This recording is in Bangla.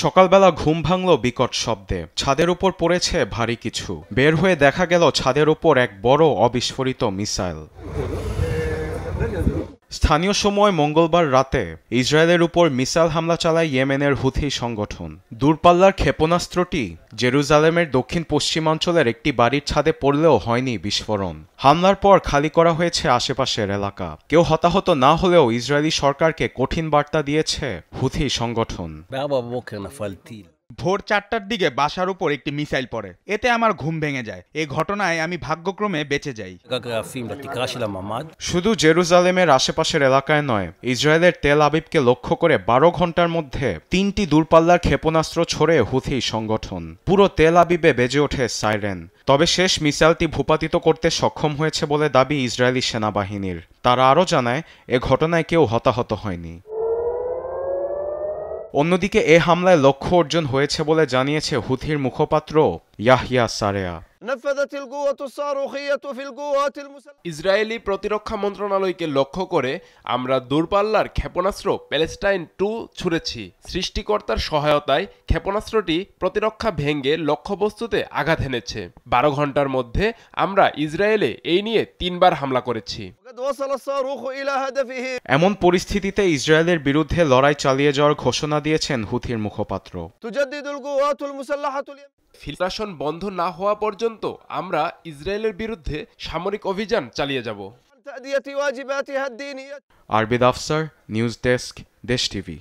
সকালবেলা ঘুম ভাঙল বিকট শব্দে। ছাদের উপর পড়েছে ভারী কিছু। বের হয়ে দেখা গেল ছাদের উপর এক বড় অবিস্ফোরিত মিসাইল। স্থানীয় সময় মঙ্গলবার রাতে ইসরায়েলের উপর মিসাইল হামলা চালায় ইয়েমেনের হুথি সংগঠন। দূরপাল্লার ক্ষেপণাস্ত্রটি জেরুজালেমের দক্ষিণ পশ্চিমাঞ্চলের একটি বাড়ির ছাদে পড়লেও হয়নি বিস্ফোরণ। হামলার পর খালি করা হয়েছে আশেপাশের এলাকা। কেউ হতাহত না হলেও ইসরায়েলি সরকারকে কঠিন বার্তা দিয়েছে হুথি সংগঠন। ভোর 4টার দিকে বাসার উপর একটি মিসাইল পড়ে, এতে আমার ঘুম ভেঙে যায়। এই ঘটনায় আমি ভাগ্যক্রমে বেঁচে যাই। শুধু জেরুজালেমের আশেপাশের এলাকায় নয়, ইসরায়েলের তেল আবিবকে লক্ষ্য করে 12 ঘন্টার মধ্যে 3টি দূরপাল্লার ক্ষেপণাস্ত্র ছোড়ে হুথি সংগঠন। পুরো তেল আবিবে বেজে ওঠে সাইরেন। তবে শেষ মিসাইলটি ভূপাতিত করতে সক্ষম হয়েছে বলে দাবি ইসরায়েলি সেনাবাহিনীর। তারা আরও জানায়, এ ঘটনায় কেউ হতাহত হয়নি। অন্যদিকে এ হামলায় লক্ষ্য অর্জন হয়েছে বলে জানিয়েছে হুথির মুখপাত্র ইয়াহিয়া সারেয়া। ইসরায়েলি প্রতিরক্ষা মন্ত্রণালয়কে লক্ষ্য করে আমরা দূরপাল্লার ক্ষেপণাস্ত্র প্যালেস্টাইন 2 ছুড়েছি। সৃষ্টিকর্তার সহায়তায় ক্ষেপণাস্ত্রটি প্রতিরক্ষা ভেঙে লক্ষ্যবস্তুতে আঘাত এনেছে। 12 ঘন্টার মধ্যে আমরা ইসরায়েলে এই নিয়ে 3 বার হামলা করেছি। এমন পরিস্থিতিতে ইসরায়েলের বিরুদ্ধে লড়াই চালিয়ে যাওয়ার ঘোষণা দিয়েছেন হুথির মুখপাত্র। ফিল্ট্রেশন বন্ধ না হওয়া পর্যন্ত আমরা ইসরায়েলের বিরুদ্ধে সামরিক অভিযান চালিয়ে যাব। আরবিদ আফসার, নিউজ ডেস্ক, দেশ টিভি।